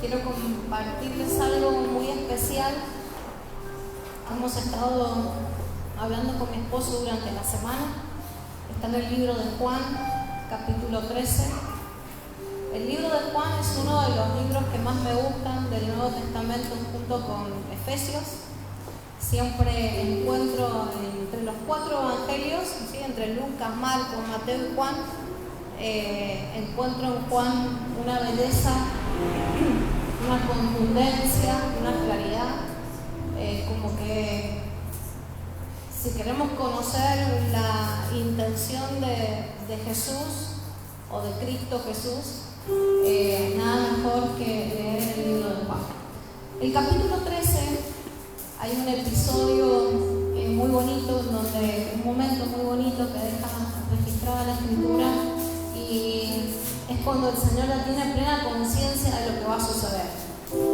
quiero compartirles algo muy especial. Hemos estado hablando con mi esposo durante la semana. Está en el libro de Juan, capítulo 13. El libro de Juan es uno de los libros que más me gustan del Nuevo Testamento junto con Efesios. Siempre encuentro entre los 4 evangelios, ¿sí? Entre Lucas, Marcos, Mateo y Juan, encuentro en Juan una belleza, una contundencia, una claridad, como que si queremos conocer la intención de Jesús o de Cristo Jesús, nada mejor que leer el libro de Juan. El capítulo 13 hay un episodio muy bonito, un momento muy bonito que deja registrada la Escritura, y es cuando el Señor ya tiene plena conciencia de lo que va a suceder.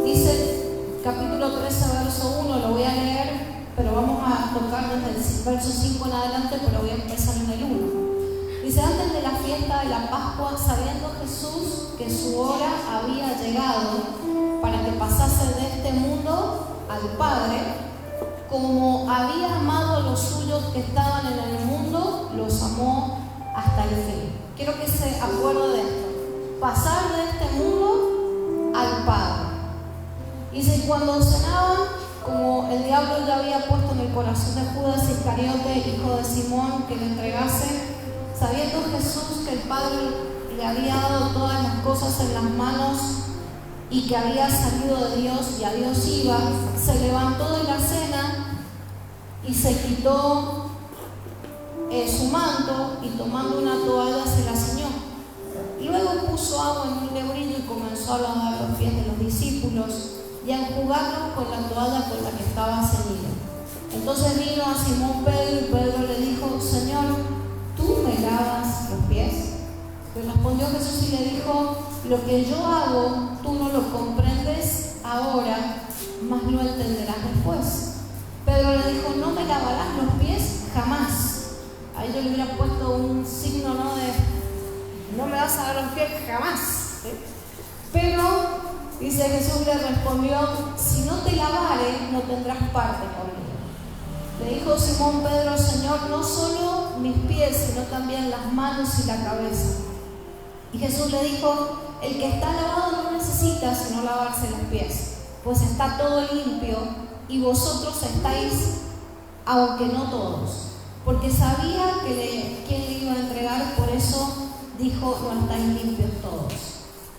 Dice capítulo 13, verso 1, lo voy a leer, pero vamos a tocar desde el verso 5 en adelante, pero voy a empezar en el 1. Dice: antes de la fiesta de la Pascua, sabiendo Jesús que su hora había llegado para que pasase de este mundo al Padre, como había amado a los suyos que estaban en el mundo, los amó hasta el fin. Quiero que se acuerde de esto: pasar de este mundo al Padre. Dice: cuando cenaban, como el diablo ya había puesto en el corazón de Judas Iscariote, hijo de Simón, que le entregase, sabiendo Jesús que el Padre le había dado todas las cosas en las manos y que había salido de Dios y a Dios iba, se levantó de la cena y se quitó su manto, y tomando una toalla se la ciñó. Luego puso agua en un lebrillo y comenzó a lavar los pies de los discípulos y a enjugarlos con la toalla con la que estaba ceñido. Entonces vino a Simón Pedro y Pedro le dijo: Señor, ¿tú me lavas los pies? Le respondió Jesús y le dijo: lo que yo hago tú no lo comprendes ahora, mas lo entenderás después. Pedro le dijo: no me lavarás los pies jamás. Ahí yo le hubiera puesto un signo, ¿no? De no me vas a lavar los pies jamás, ¿sí? Pero dice Jesús, le respondió: si no te lavare, no tendrás parte conmigo. Le dijo Simón Pedro: Señor, no solo mis pies, sino también las manos y la cabeza. Y Jesús le dijo: el que está lavado no necesita sino lavarse los pies, pues está todo limpio, y vosotros estáis, aunque no todos. Porque sabía quién le iba a entregar, por eso dijo: no estáis limpios todos.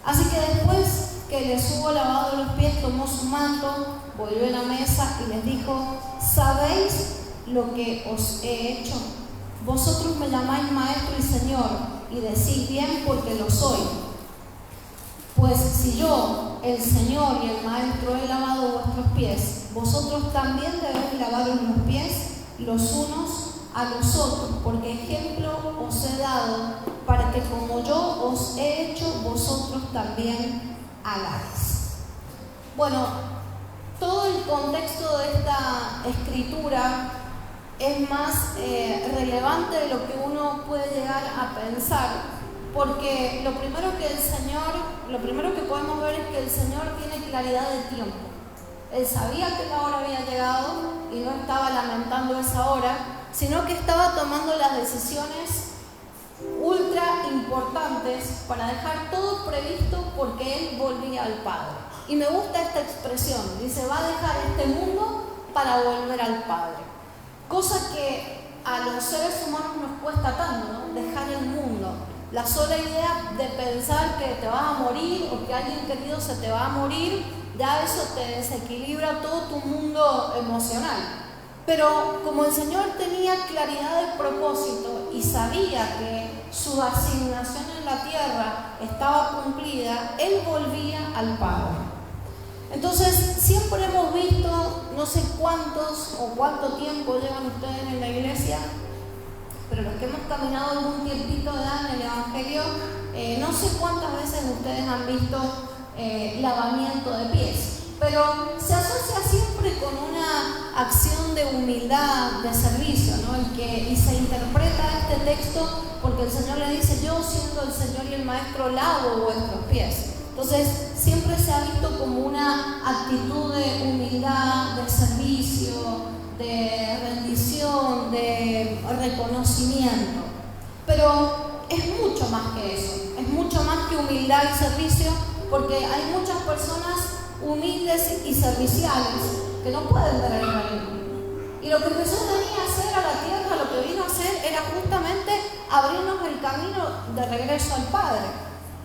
Así que después que les hubo lavado los pies, tomó su manto, volvió a la mesa y les dijo: ¿sabéis lo que os he hecho? Vosotros me llamáis maestro y señor, y decís bien, porque lo soy. Pues si yo, el Señor y el Maestro, he lavado vuestros pies, vosotros también debéis lavaros los pies los unos a los otros, porque ejemplo os he dado, para que como yo os he hecho, vosotros también hagáis. Bueno, todo el contexto de esta escritura es más relevante de lo que uno puede llegar a pensar, porque lo primero que podemos ver es que el Señor tiene claridad de tiempo. Él sabía que la hora había llegado y no estaba lamentando esa hora, sino que estaba tomando las decisiones ultra importantes para dejar todo previsto, porque Él volvía al Padre. Y me gusta esta expresión, dice: va a dejar este mundo para volver al Padre. Cosa que a los seres humanos nos cuesta tanto, ¿no? Dejar el mundo. La sola idea de pensar que te vas a morir o que alguien querido se te va a morir, ya eso te desequilibra todo tu mundo emocional. Pero como el Señor tenía claridad de propósito y sabía que su asignación en la tierra estaba cumplida, Él volvía al Padre. Entonces, siempre hemos visto, no sé cuántos o cuánto tiempo llevan ustedes en la iglesia, pero los que hemos caminado algún tiempito de edad en el Evangelio, no sé cuántas veces ustedes han visto lavamiento de pies, pero se asocia siempre con una acción de humildad, de servicio, ¿no? Y se interpreta este texto porque el Señor le dice: yo, siendo el Señor y el Maestro, lavo vuestros pies. Entonces, siempre se ha visto como una actitud de humildad, de servicio, de rendición, de reconocimiento. Pero es mucho más que eso, es mucho más que humildad y servicio, porque hay muchas personas humildes y serviciales que no pueden ver el reino. Y lo que Jesús venía a hacer a la tierra, lo que vino a hacer era justamente abrirnos el camino de regreso al Padre.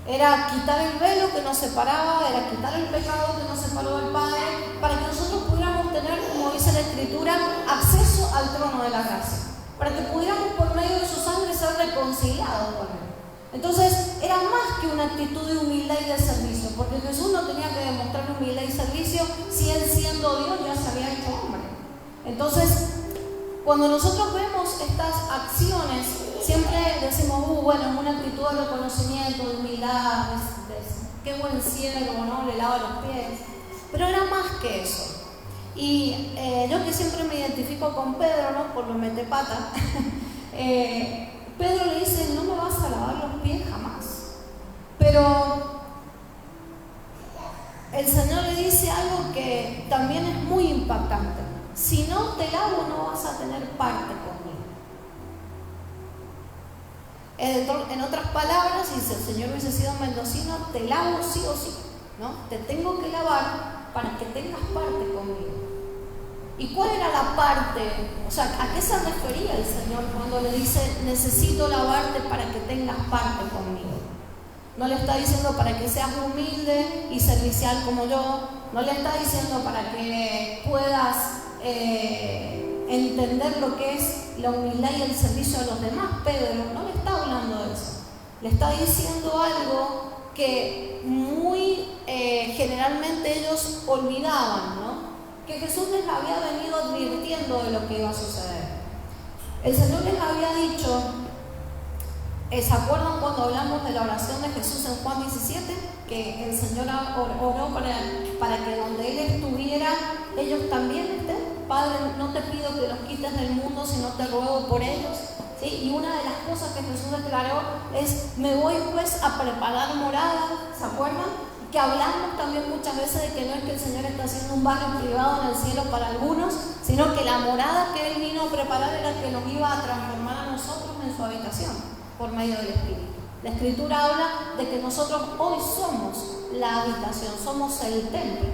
Era quitar el velo que nos separaba, era quitar el pecado que nos separó del Padre, para que nosotros pudiéramos tener, como dice la Escritura, acceso al trono de la gracia, para que pudiéramos por medio de su sangre ser reconciliados con Él. Entonces, era más que una actitud de humildad y de servicio, porque Jesús no tenía que demostrar humildad y servicio si Él, siendo Dios, ya se había hecho hombre. Entonces, cuando nosotros vemos estas acciones, siempre decimos, bueno, es una actitud de reconocimiento, de humildad, qué buen siervo, ¿no? Le lava los pies. Pero era más que eso. Y yo que siempre me identifico con Pedro, ¿no? Por lo metepata, Pedro le dice, no me vas a lavar los pies jamás. Pero el Señor le dice algo que también es muy impactante. Si no te lavo, no vas a tener parte conmigo. En otras palabras, si el Señor hubiese sido mendocino, te lavo sí o sí, ¿no? Te tengo que lavar para que tengas parte conmigo. ¿Y cuál era la parte? O sea, ¿a qué se refería el Señor cuando le dice, necesito lavarte para que tengas parte conmigo? No le está diciendo para que seas humilde y servicial como yo, no le está diciendo para que puedas entender lo que es la humildad y el servicio a los demás. Pedro no le está hablando de eso, le está diciendo algo que muy generalmente ellos olvidaban, ¿no? Que Jesús les había venido advirtiendo de lo que iba a suceder. El Señor les había dicho, ¿se acuerdan cuando hablamos de la oración de Jesús en Juan 17? Que el Señor oró para que donde Él estuviera, ellos también estén. Padre, no te pido que los quites del mundo, sino te ruego por ellos. ¿Sí? Y una de las cosas que Jesús declaró es, me voy pues a preparar morada, ¿se acuerdan? Que hablamos también muchas veces de que no es que el Señor está haciendo un barrio privado en el cielo para algunos, sino que la morada que Él vino a preparar era que nos iba a transformar a nosotros en su habitación por medio del Espíritu. La Escritura habla de que nosotros hoy somos la habitación, somos el templo.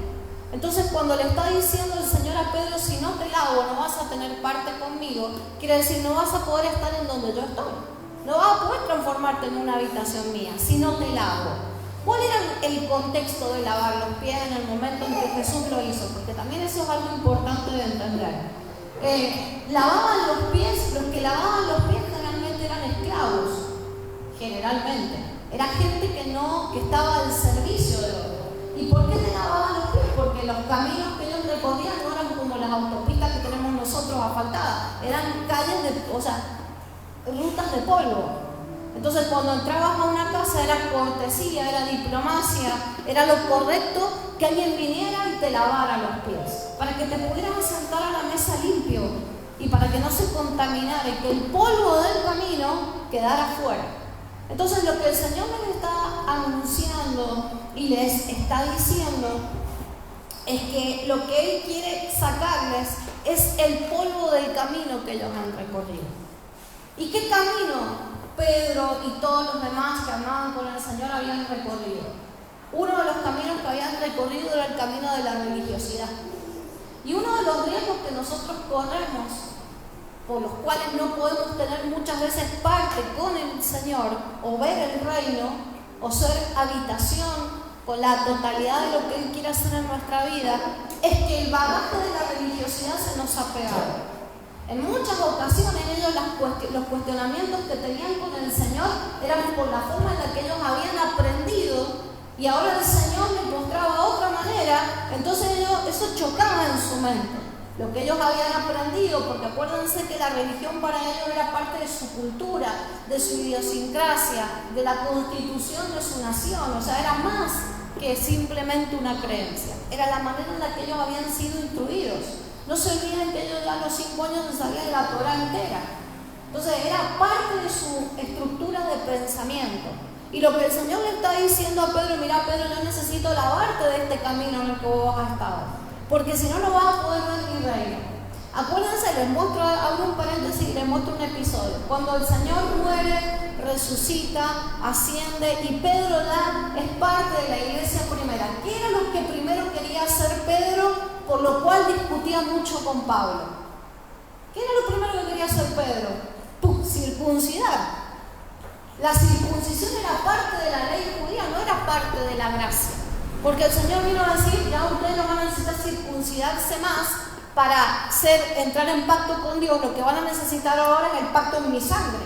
Entonces, cuando le está diciendo el Señor a Pedro, si no te lavo, no vas a tener parte conmigo, quiere decir, no vas a poder estar en donde yo estoy. No vas a poder transformarte en una habitación mía si no te lavo. ¿Cuál era el contexto de lavar los pies en el momento en que Jesús lo hizo? Porque también eso es algo importante de entender. Lavaban los pies, los que lavaban los pies generalmente eran esclavos, generalmente. Era gente que estaba al servicio de otro. ¿Y por qué te lavaban los pies? Porque los caminos que ellos recorrían no eran como las autopistas que tenemos nosotros asfaltadas, eran calles rutas de polvo. Entonces, cuando entrabas a una casa era cortesía, era diplomacia, era lo correcto que alguien viniera y te lavara los pies, para que te pudieras sentar a la mesa limpio y para que no se contaminara y que el polvo del camino quedara fuera. Entonces, lo que el Señor les está anunciando y les está diciendo es que lo que Él quiere sacarles es el polvo del camino que ellos han recorrido. ¿Y qué camino Pedro y todos los demás que andaban con el Señor habían recorrido? Uno de los caminos que habían recorrido era el camino de la religiosidad. Y uno de los riesgos que nosotros corremos, por los cuales no podemos tener muchas veces parte con el Señor, o ver el reino, o ser habitación con la totalidad de lo que Él quiere hacer en nuestra vida, es que el bagaje de la religiosidad se nos ha pegado. En muchas ocasiones ellos los cuestionamientos que tenían con el Señor eran por la forma en la que ellos habían aprendido y ahora el Señor les mostraba otra manera, entonces eso chocaba en su mente. Lo que ellos habían aprendido, porque acuérdense que la religión para ellos era parte de su cultura, de su idiosincrasia, de la constitución de su nación, o sea, era más que simplemente una creencia, era la manera en la que ellos habían sido instruidos. No se olviden que ellos ya a los 5 años se sabían la Torá entera. Entonces era parte de su estructura de pensamiento. Y lo que el Señor le está diciendo a Pedro, mira Pedro, yo necesito lavarte de este camino en el que vos has estado, porque si no, no vas a poder ver mi reino. Acuérdense, les muestro, abro un paréntesis y les muestro un episodio. Cuando el Señor muere, resucita, asciende y Pedro es parte de la iglesia primera. ¿Qué era lo que primero quería hacer Pedro, por lo cual discutía mucho con Pablo? ¿Qué era lo primero que quería hacer Pedro? Circuncidar. La circuncisión era parte de la ley judía, no era parte de la gracia. Porque el Señor vino a decir, ya ustedes no van a necesitar circuncidarse más para entrar en pacto con Dios. Lo que van a necesitar ahora es el pacto en mi sangre.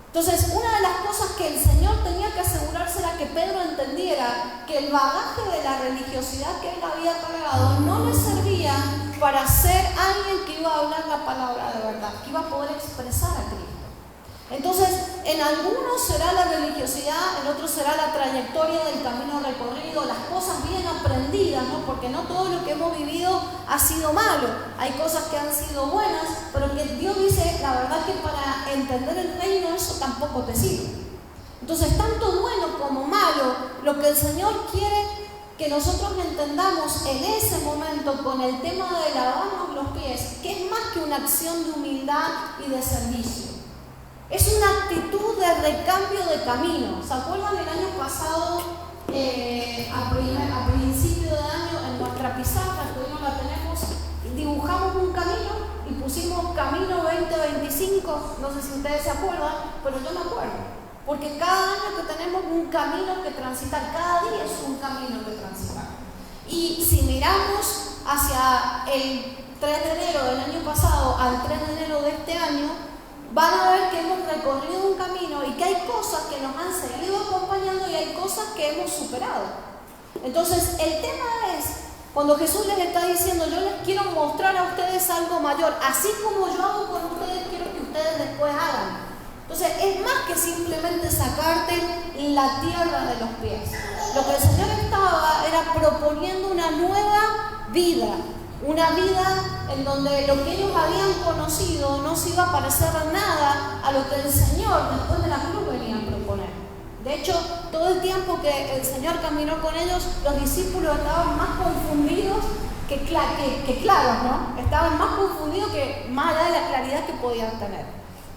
Entonces, una de las cosas que el Señor tenía que asegurarse era que Pedro entendiera que el bagaje de la religiosidad que él había cargado no le servía para ser alguien que iba a hablar la palabra de verdad, que iba a poder expresar a Cristo. Entonces, en algunos será la religiosidad, en otros será la trayectoria del camino recorrido, las cosas bien aprendidas, ¿no? Porque no todo lo que hemos vivido ha sido malo. Hay cosas que han sido buenas, pero que Dios dice, la verdad que para entender el reino eso tampoco te sirve. Entonces, tanto bueno como malo, lo que el Señor quiere que nosotros entendamos en ese momento con el tema de lavarnos los pies, que es más que una acción de humildad y de servicio. Es una actitud de recambio de camino. ¿Se acuerdan el año pasado, a principio de año, en nuestra pizarra, que hoy no la tenemos, dibujamos un camino y pusimos Camino 2025? No sé si ustedes se acuerdan, pero yo me acuerdo. Porque cada año que tenemos un camino que transitar, cada día es un camino que transitar. Y si miramos hacia el 3 de enero del año pasado al 3 de enero de este año, van a ver que hemos recorrido un camino y que hay cosas que nos han seguido acompañando y hay cosas que hemos superado. Entonces, el tema es, cuando Jesús les está diciendo, yo les quiero mostrar a ustedes algo mayor, así como yo hago con ustedes, quiero que ustedes después hagan. Entonces, es más que simplemente sacarte la tierra de los pies. Lo que el Señor era proponiendo una nueva vida. Una vida en donde lo que ellos habían conocido no se iba a parecer nada a lo que el Señor después de la cruz venía a proponer. De hecho, todo el tiempo que el Señor caminó con ellos, los discípulos estaban más confundidos que claros, ¿no? Estaban más confundidos que más allá de la claridad que podían tener.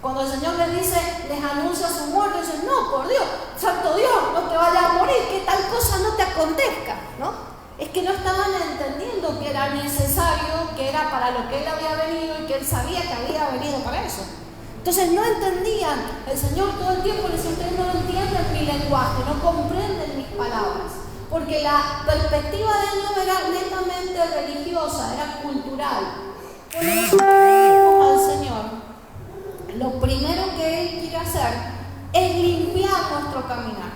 Cuando el Señor les dice, les anuncia su muerte, dicen, no, por Dios, santo Dios, no te vayas a morir, que tal cosa no te acontezca, ¿no? Es que no estaban entendiendo que era necesario, que era para lo que Él había venido y que Él sabía que había venido para eso. Entonces no entendían. El Señor todo el tiempo les decía, ustedes no entienden mi lenguaje, no comprenden mis palabras. Porque la perspectiva de Él no era netamente religiosa, era cultural. Cuando nosotros venimos al Señor, lo primero que Él quiere hacer es limpiar nuestro caminar.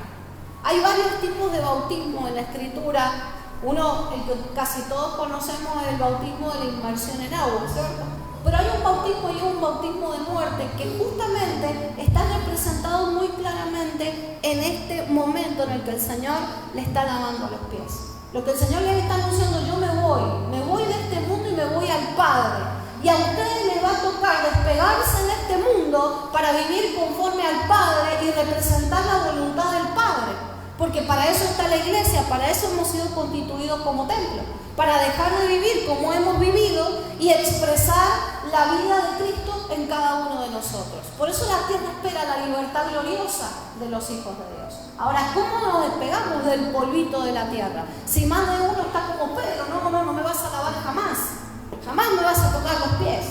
Hay varios tipos de bautismo en la Escritura. Uno, el que casi todos conocemos, es el bautismo de la inmersión en agua, ¿cierto? Pero hay un bautismo y un bautismo de muerte que justamente está representado muy claramente en este momento en el que el Señor le está lavando los pies. Lo que el Señor les está anunciando, yo me voy de este mundo y me voy al Padre. Y a ustedes les va a tocar despegarse en este mundo para vivir conforme al Padre y representar la voluntad del Padre. Porque para eso está la iglesia, para eso hemos sido constituidos como templo, para dejar de vivir como hemos vivido y expresar la vida de Cristo en cada uno de nosotros. Por eso la tierra espera la libertad gloriosa de los hijos de Dios. Ahora, ¿cómo nos despegamos del polvito de la tierra? Si más de uno está como Pedro, no me vas a lavar jamás, jamás me vas a tocar los pies.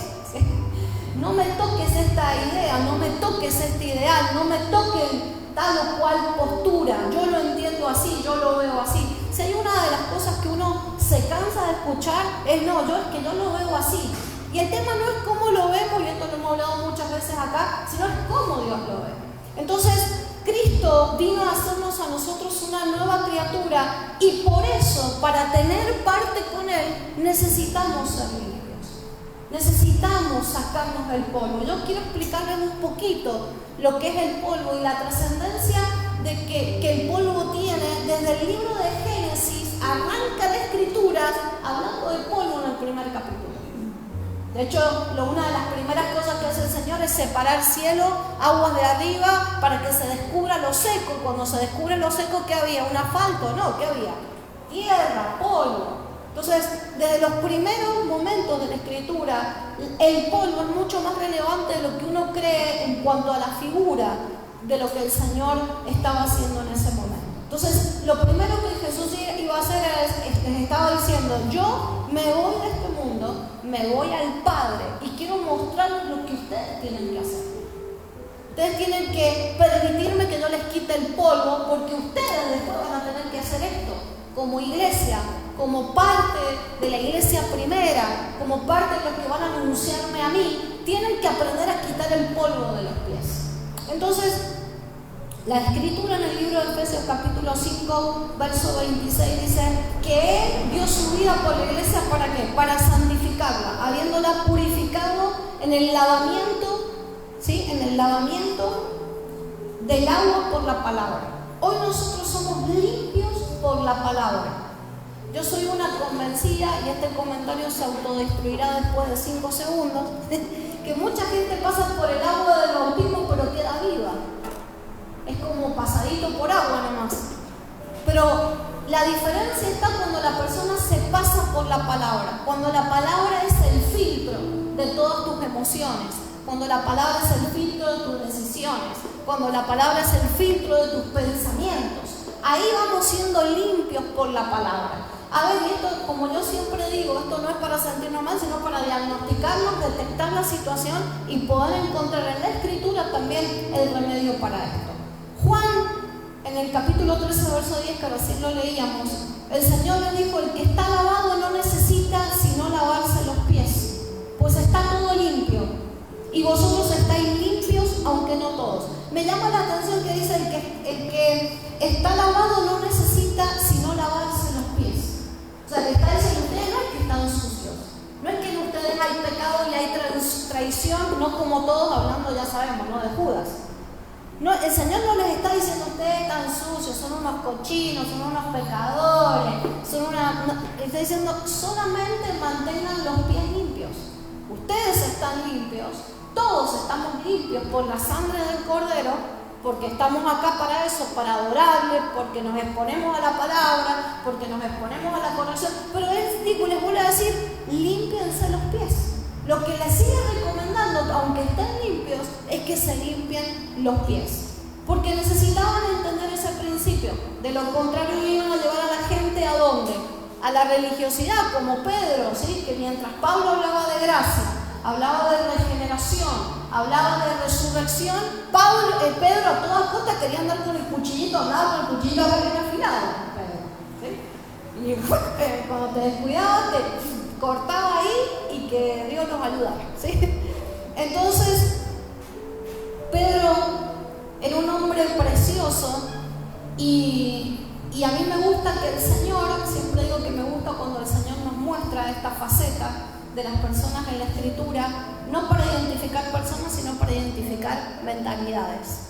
No me toques esta idea, no me toques este ideal, no me toquen tal o cual postura, yo lo entiendo así, yo lo veo así. Si hay una de las cosas que uno se cansa de escuchar, es yo lo veo así. Y el tema no es cómo lo vemos, y esto lo hemos hablado muchas veces acá, sino es cómo Dios lo ve. Entonces, Cristo vino a hacernos a nosotros una nueva criatura, y por eso, para tener parte con Él, necesitamos ser limpios. Necesitamos sacarnos del polvo. Yo quiero explicarles un poquito lo que es el polvo y la trascendencia de que el polvo tiene. Desde el libro de Génesis arranca la Escritura hablando del polvo en el primer capítulo. De hecho, una de las primeras cosas que hace el Señor es separar cielo, aguas de arriba, para que se descubra lo seco. Cuando se descubre lo seco, ¿qué había? ¿Un asfalto? No, ¿qué había? Tierra, polvo. Entonces, desde los primeros momentos de la Escritura, el polvo es mucho más relevante de lo que uno cree en cuanto a la figura de lo que el Señor estaba haciendo en ese momento. Entonces, lo primero que Jesús iba a hacer les estaba diciendo: yo me voy de este mundo, me voy al Padre y quiero mostrarles lo que ustedes tienen que hacer. Ustedes tienen que permitirme que no les quite el polvo, porque ustedes después van a tener que hacer esto como iglesia, como parte de la iglesia primera, como parte de los que van a anunciarme a mí. Tienen que aprender a quitar el polvo de los pies. Entonces, la Escritura en el libro de Efesios capítulo 5, verso 26 dice que Él dio su vida por la iglesia, ¿para qué? Para santificarla, habiéndola purificado en el lavamiento, ¿sí? En el lavamiento del agua por la palabra. Hoy nosotros somos limpios por la palabra. Yo soy una convencida, y este comentario se autodestruirá después de 5 segundos, que mucha gente pasa por el agua del bautismo pero queda viva. Es como pasadito por agua nomás. Pero la diferencia está cuando la persona se pasa por la palabra. Cuando la palabra es el filtro de todas tus emociones. Cuando la palabra es el filtro de tus decisiones. Cuando la palabra es el filtro de tus pensamientos. Ahí vamos siendo limpios por la palabra. A ver, y esto, como yo siempre digo, esto no es para sentirnos mal, sino para diagnosticarnos, detectar la situación y poder encontrar en la Escritura también el remedio para esto. Juan, en el capítulo 13, verso 10, que recién lo leíamos, el Señor le dijo: el que está lavado no necesita sino lavarse los pies, pues está todo limpio, y vosotros estáis limpios, aunque no todos. Me llama la atención que dice: el que está lavado no necesita sino lavarse los pies. O sea, le está diciendo: ustedes no es que están sucios, no es que en ustedes hay pecado y hay traición, no como todos, hablando, ya sabemos, ¿no?, de Judas. No, el Señor no les está diciendo: ustedes están sucios, son unos cochinos, son unos pecadores, está diciendo: solamente mantengan los pies limpios. Ustedes están limpios, todos estamos limpios por la sangre del Cordero, porque estamos acá para eso, para adorarle, porque nos exponemos a la palabra, porque nos exponemos a la corrección. Pero Él les vuelve a decir: límpiense los pies. Lo que les sigue recomendando, aunque estén limpios, es que se limpien los pies. Porque necesitaban entender ese principio. De lo contrario, iban a llevar a la gente ¿a dónde? A la religiosidad, como Pedro, ¿sí? Que mientras Pablo hablaba de gracia, hablaba de regeneración, hablaba de resurrección, Pedro a todas costas quería andar con el cuchillito, andaba con el cuchillito bien afilado, Pedro, ¿sí? Y cuando te descuidabas, te cortaba ahí y que Dios nos ayudara, ¿sí? Entonces, Pedro era un hombre precioso y a mí me gusta que el Señor, siempre digo que me gusta cuando el Señor nos muestra esta faceta de las personas en la Escritura, no para identificar personas, sino para identificar mentalidades.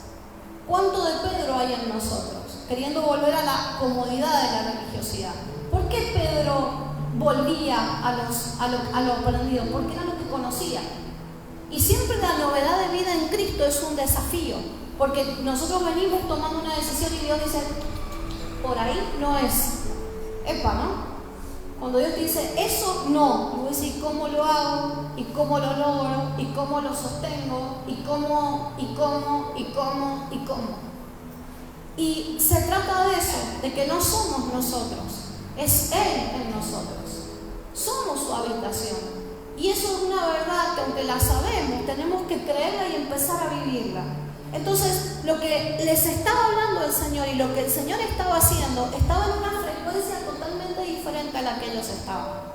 ¿Cuánto de Pedro hay en nosotros? Queriendo volver a la comodidad de la religiosidad. ¿Por qué Pedro volvía a lo aprendido? Porque era lo que conocía. Y siempre la novedad de vida en Cristo es un desafío, porque nosotros venimos tomando una decisión y Dios dice: por ahí no es. Epa, ¿no? Cuando Dios te dice: eso no, y vos decís: ¿cómo lo hago? ¿Y cómo lo logro? ¿Y cómo lo sostengo? ¿Y cómo? Y se trata de eso, de que no somos nosotros, es Él en nosotros. Somos su habitación. Y eso es una verdad que, aunque la sabemos, tenemos que creerla y empezar a vivirla. Entonces, lo que les estaba hablando el Señor y lo que el Señor estaba haciendo, estaba en una frecuencia totalmente diferente a la que ellos estaban.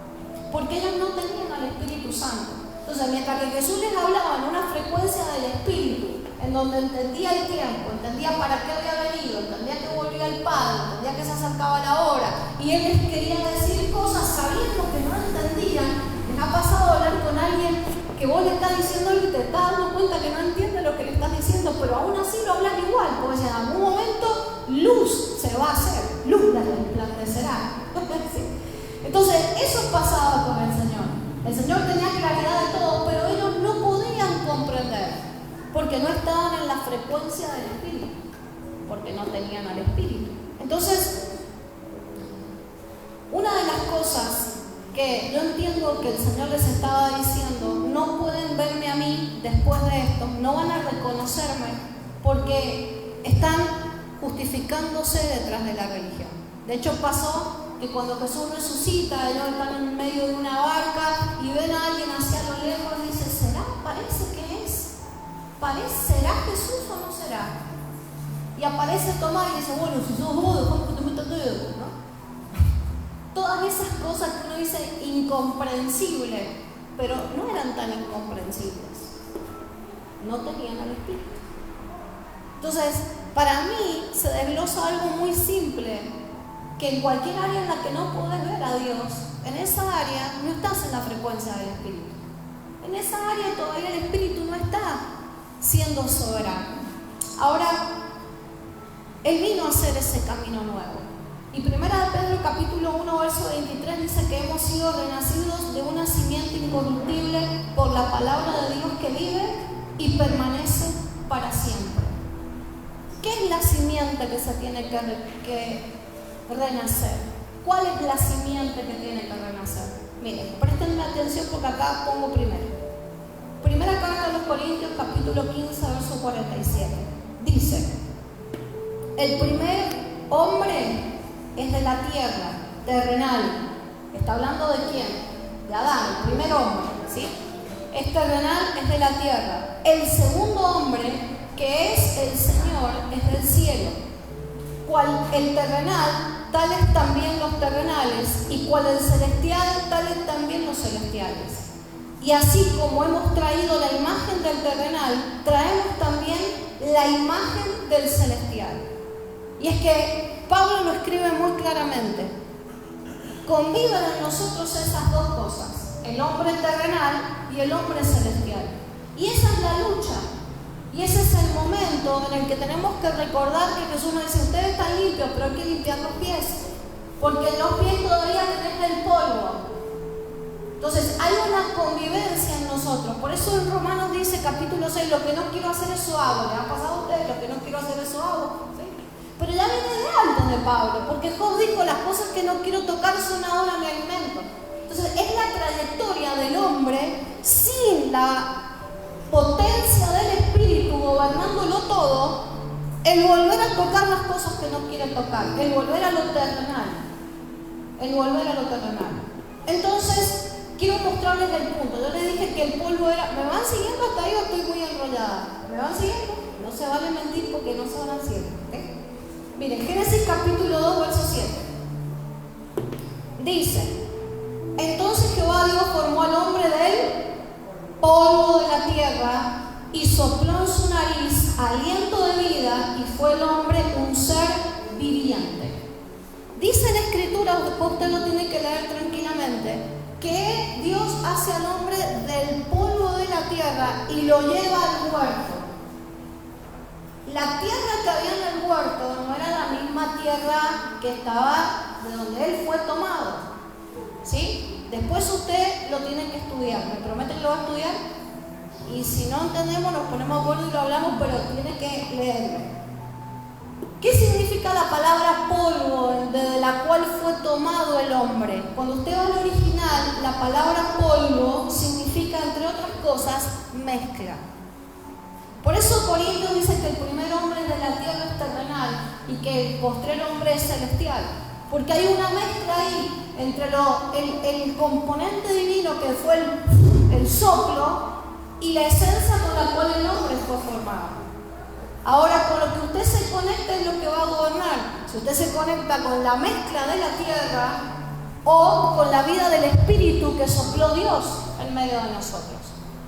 Porque ellos no tenían al Espíritu Santo. Entonces, mientras que Jesús les hablaba en una frecuencia del Espíritu, en donde entendía el tiempo, entendía para qué había venido, entendía que volvía el Padre, entendía que se acercaba la hora, y Él les quería decir cosas sabiendo que no entendían. ¿Les ha pasado hablar con alguien que vos le estás diciendo algo y te estás dando cuenta que no entiende lo que le estás diciendo, pero aún así lo hablas igual? Porque en algún momento luz se va a hacer, luz les resplandecerá. ¿Sí? Entonces, eso pasaba con el Señor. El Señor tenía claridad de todo, porque no estaban en la frecuencia del Espíritu, porque no tenían al Espíritu. Entonces, una de las cosas que yo entiendo que el Señor les estaba diciendo: no pueden verme a mí después de esto, no van a reconocerme, porque están justificándose detrás de la religión. De hecho, pasó que cuando Jesús resucita, ellos están en medio de una barca y ven a alguien hacia lo lejos y dicen: ¿será? Parece que es. ¿Será Jesús o no será? Y aparece Tomás y dice: bueno, si sos vos, dejame que te meta el dedo, ¿no? Todas esas cosas que uno dice incomprensibles, pero no eran tan incomprensibles. No tenían al Espíritu. Entonces, para mí se desglosa algo muy simple, que en cualquier área en la que no podés ver a Dios, en esa área no estás en la frecuencia del Espíritu. En esa área todavía el Espíritu no está siendo soberano. Ahora, Él vino a hacer ese camino nuevo. Y 1 Pedro capítulo 1 verso 23 dice que hemos sido renacidos de una simiente incorruptible por la palabra de Dios que vive y permanece para siempre. ¿Qué es la simiente que se tiene que renacer? ¿Cuál es la simiente que tiene que renacer? Miren, prestenme atención porque acá pongo primero. Primera carta a los Corintios capítulo 15 verso 47. Dice: el primer hombre es de la tierra, terrenal. ¿Está hablando de quién? De Adán, el primer hombre, ¿sí? Es terrenal, es de la tierra. El segundo hombre, que es el Señor, es del cielo. Cual el terrenal, tales también los terrenales, y cual el celestial, tales también los celestiales. Y así como hemos traído la imagen del terrenal, traemos también la imagen del celestial. Y es que Pablo lo escribe muy claramente: conviven en nosotros esas dos cosas, el hombre terrenal y el hombre celestial. Y esa es la lucha. Y ese es el momento en el que tenemos que recordar que Jesús nos dice: ustedes están limpios, pero hay que limpiar los pies, porque en los pies todavía tenés el polvo. Entonces hay una convivencia en nosotros. Por eso en Romanos dice capítulo 6: lo que no quiero hacer eso hago. ¿Le ha pasado a ustedes? Lo que no quiero hacer eso hago. ¿Sí? Pero ya viene de antes de Pablo, porque Job dijo: las cosas que no quiero tocar son ahora mi alimento. Entonces es la trayectoria del hombre sin la potencia del Espíritu gobernándolo todo, el volver a tocar las cosas que no quiere tocar, el volver a lo terrenal, Entonces, quiero mostrarles el punto. Yo les dije que el polvo era... ¿Me van siguiendo hasta ahí o estoy muy enrollada? ¿Me van siguiendo? No se vale mentir porque no se van al cielo, ¿okay? Miren, Génesis capítulo 2, verso 7. Dice: entonces Jehová Dios formó al hombre del polvo de la tierra y sopló en su nariz aliento de vida, y fue el hombre un ser viviente. Dice en la Escritura, usted lo tiene que leer tranquilamente, que Dios hace al hombre del polvo de la tierra y lo lleva al huerto. La tierra que había en el huerto no era la misma tierra que estaba de donde él fue tomado, ¿sí? Después usted lo tiene que estudiar. ¿Me promete que lo va a estudiar? Y si no entendemos, nos ponemos de acuerdo y lo hablamos, pero tiene que leerlo. ¿Qué significa la palabra polvo desde la cual fue tomado el hombre? Cuando usted va al original, la palabra polvo significa, entre otras cosas, mezcla. Por eso Corintios dice que el primer hombre de la tierra es terrenal y que el postrer hombre es celestial. Porque hay una mezcla ahí entre el componente divino que fue el soplo y la esencia con la cual el hombre fue formado. Ahora, con lo que usted se conecta es lo que va a gobernar. Si usted se conecta con la mezcla de la tierra o con la vida del Espíritu que sopló Dios en medio de nosotros.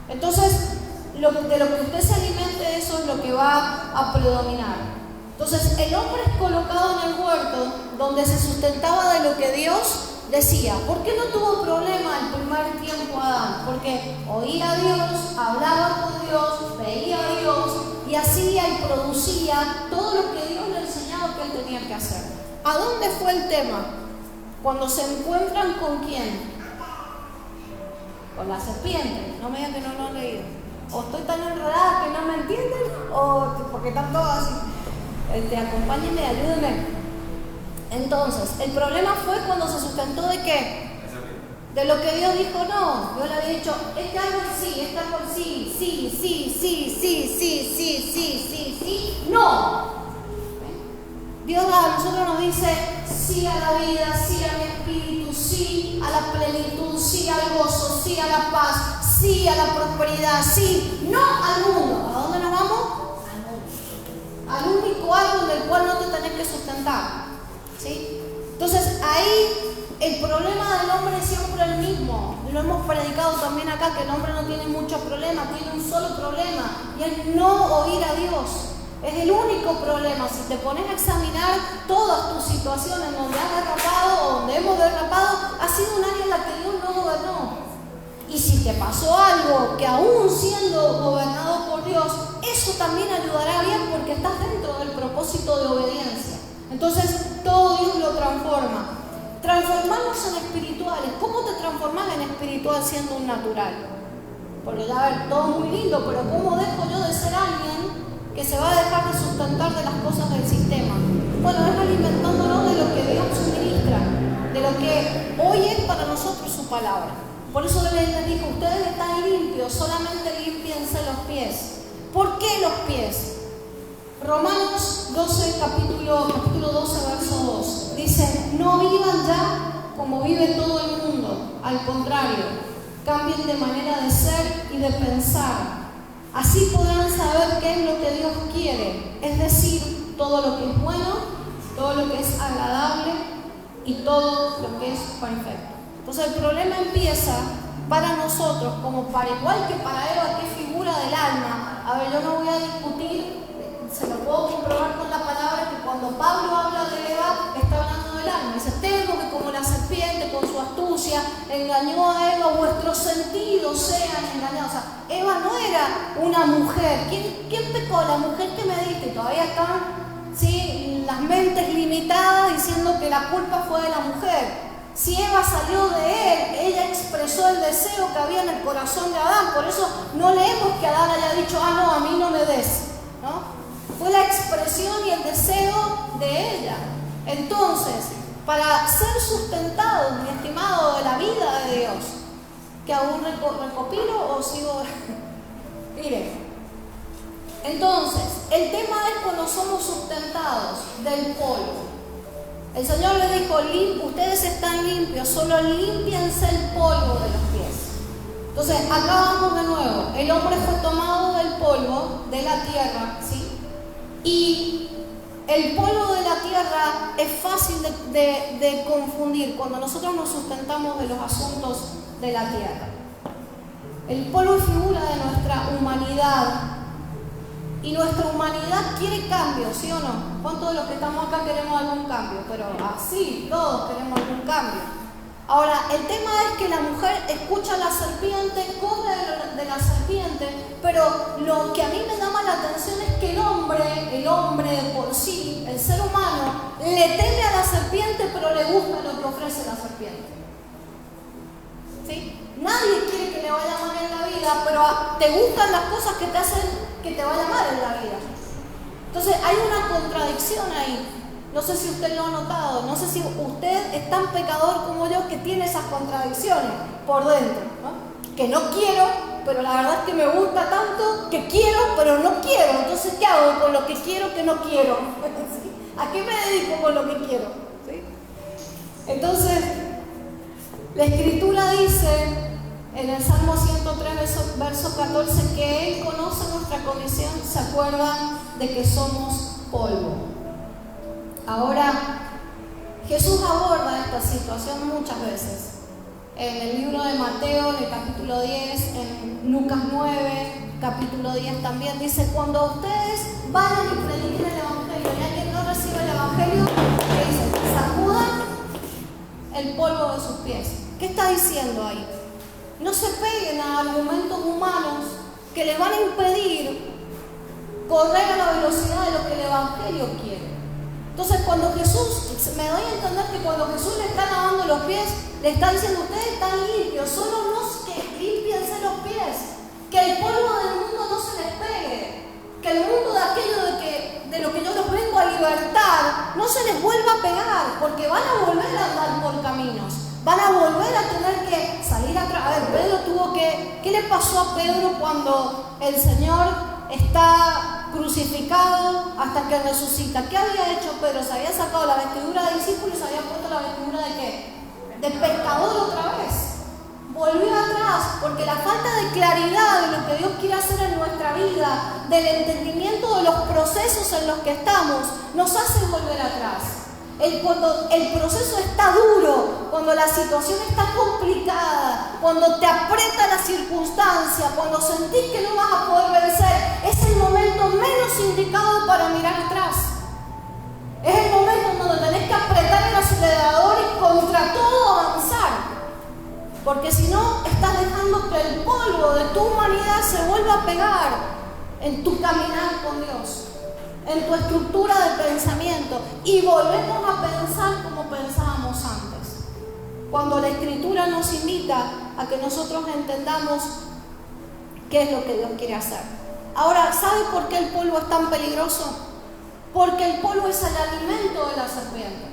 Entonces, de lo que usted se alimente, eso es lo que va a predominar. Entonces, el hombre es colocado en el huerto donde se sustentaba de lo que Dios decía. ¿Por qué no tuvo problema el primer tiempo Adán? Porque oía a Dios, hablaba con Dios, veía a Dios y hacía y producía todo lo que Dios le enseñaba que él tenía que hacer. ¿A dónde fue el tema? Cuando se encuentran con quién? Con la serpiente. No me digan que no lo han leído. O estoy tan enredada que no me entienden, o porque están todos así. Acompáñenme, ayúdenme. Entonces, el problema fue cuando se sustentó de qué. De lo que Dios dijo, no. Dios le había dicho, este árbol sí, este árbol sí, sí, no. Dios a nosotros nos dice sí a la vida, sí a mi espíritu, sí a la plenitud, sí al gozo, sí a la paz, sí a la prosperidad, sí, no al mundo. ¿A dónde nos vamos? Al mundo. Al único árbol del cual no te tenés que sustentar. ¿Sí? Entonces ahí el problema del hombre es siempre el mismo. Lo hemos predicado también acá, que el hombre no tiene muchos problemas, tiene un solo problema, y es no oír a Dios. Es el único problema. Si te pones a examinar todas tus situaciones donde has derrapado o donde hemos derrapado, ha sido un área en la que Dios no gobernó. Y si te pasó algo que aún siendo gobernado por Dios, eso también ayudará bien porque estás dentro del propósito de obediencia. Entonces todo Dios lo transforma. Transformarnos en espirituales. ¿Cómo te transformas en espiritual siendo un natural? Porque ya ver, todo muy lindo, pero ¿cómo dejo yo de ser alguien que se va a dejar de sustentar de las cosas del sistema? Bueno, es alimentándonos de lo que Dios suministra, de lo que hoy es para nosotros su palabra. Por eso Él les dijo, ustedes están limpios, solamente límpiense los pies. ¿Por qué los pies? Romanos 12, capítulo 12, verso 2, dice, no vivan ya como vive todo el mundo, al contrario, cambien de manera de ser y de pensar. Así podrán saber qué es lo que Dios quiere, es decir, todo lo que es bueno, todo lo que es agradable y todo lo que es perfecto. Entonces el problema empieza para nosotros, como para igual que para Eva, que es figura del alma. A ver, yo no voy a discutir, se lo puedo comprobar con la palabra, que cuando Pablo habla de Eva, está hablando del alma. Dice, temo que como la serpiente con su astucia engañó a Eva, vuestros sentidos sean engañados. O sea, Eva no era una mujer. ¿Quién pecó? La mujer que me diste. Todavía están, ¿sí?, las mentes limitadas diciendo que la culpa fue de la mujer. Si Eva salió de él, ella expresó el deseo que había en el corazón de Adán. Por eso no leemos que Adán haya dicho, no, a mí no me des, ¿no? Fue la expresión y el deseo de ella. Entonces, para ser sustentados, mi estimado, de la vida de Dios, que aún recopilo o sigo. Mire, entonces, el tema es cuando somos sustentados del polvo. El Señor le dijo, ustedes están limpios, solo límpiense el polvo de los pies. Entonces, acá vamos de nuevo. El hombre fue tomado del polvo de la tierra, ¿sí? Y el polvo de la tierra es fácil de confundir cuando nosotros nos sustentamos de los asuntos de la tierra. El polvo es figura de nuestra humanidad. Y nuestra humanidad quiere cambio, ¿sí o no? ¿Cuántos de los que estamos acá queremos algún cambio? Pero así, todos queremos algún cambio. Ahora, el tema es que la mujer escucha a la serpiente, come de la serpiente, pero lo que a mí me llama la atención es que el hombre de por sí, el ser humano, le teme a la serpiente, pero le gusta lo que ofrece la serpiente. ¿Sí? Nadie quiere que le vaya mal en la vida, pero te gustan las cosas que te hacen que te vaya mal en la vida. Entonces hay una contradicción ahí. No sé si usted lo ha notado, no sé si usted es tan pecador como yo que tiene esas contradicciones por dentro, ¿no? Que no quiero, pero la verdad es que me gusta tanto que quiero, pero no quiero. Entonces, ¿qué hago con lo que quiero que no quiero? ¿Sí? ¿A qué me dedico con lo que quiero? ¿Sí? Entonces, la Escritura dice en el Salmo 103, verso 14, que Él conoce nuestra condición, se acuerdan de que somos polvo. Ahora, Jesús aborda esta situación muchas veces. En el libro de Mateo, en el capítulo 10, en Lucas 9, capítulo 10 también, dice, cuando ustedes vayan y prediquen el Evangelio, y alguien no recibe el Evangelio, ¿qué dice? Sacudan el polvo de sus pies. ¿Qué está diciendo ahí? No se peguen a argumentos humanos que les van a impedir correr a la velocidad de lo que el Evangelio quiere. Entonces, cuando Jesús, me doy a entender que cuando Jesús le está lavando los pies, le está diciendo, ustedes están limpios, solo no que límpiense los pies, que el polvo del mundo que el mundo de aquello de lo que yo los vengo a libertar no se les vuelva a pegar, porque van a volver a andar por caminos, van a volver a tener que salir atrás. A ver, Pedro ¿qué le pasó a Pedro cuando el Señor está crucificado hasta que resucita? ¿Qué había hecho Pedro? Se había sacado la vestidura de discípulo y se había puesto la vestidura ¿de qué? De pescador otra vez. Volvió atrás, porque la falta de claridad de lo que Dios quiere hacer en nuestra vida, del entendimiento de los procesos en los que estamos, nos hace volver atrás. Cuando el proceso está duro, cuando la situación está complicada, cuando te aprieta la circunstancia, cuando sentís que no vas a poder vencer, es el momento menos indicado para mirar atrás. Es el momento en donde tenés que apretar el acelerador y contra todo avanzar. Porque si no, estás dejando que el polvo de tu humanidad se vuelva a pegar en tu caminar con Dios, en tu estructura de pensamiento, y volvemos a pensar como pensábamos antes. Cuando la Escritura nos invita a que nosotros entendamos qué es lo que Dios quiere hacer. Ahora, ¿sabe por qué el polvo es tan peligroso? Porque el polvo es el alimento de la serpiente.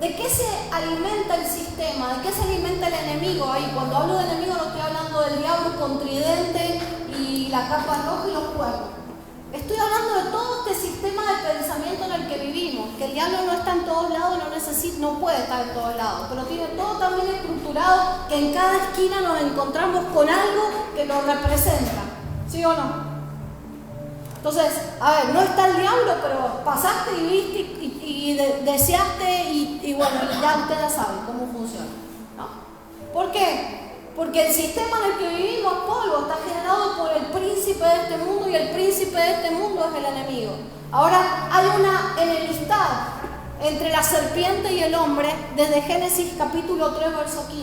¿De qué se alimenta el sistema? ¿De qué se alimenta el enemigo? Ahí, cuando hablo de enemigo no estoy hablando del diablo con tridente y la capa roja y los cuernos. Estoy hablando de todo este sistema de pensamiento en el que vivimos, que el diablo no está en todos lados, no puede estar en todos lados, pero tiene todo también estructurado, que en cada esquina nos encontramos con algo que lo representa. ¿Sí o no? Entonces, a ver, no está el diablo, pero pasaste y viste y deseaste y bueno, ya ustedes saben cómo funciona, ¿no? ¿Por qué? Porque el sistema en el que vivimos, polvo, está generado por el príncipe de este mundo, y el príncipe de este mundo es el enemigo. Ahora, hay una enemistad entre la serpiente y el hombre desde Génesis capítulo 3, verso 15.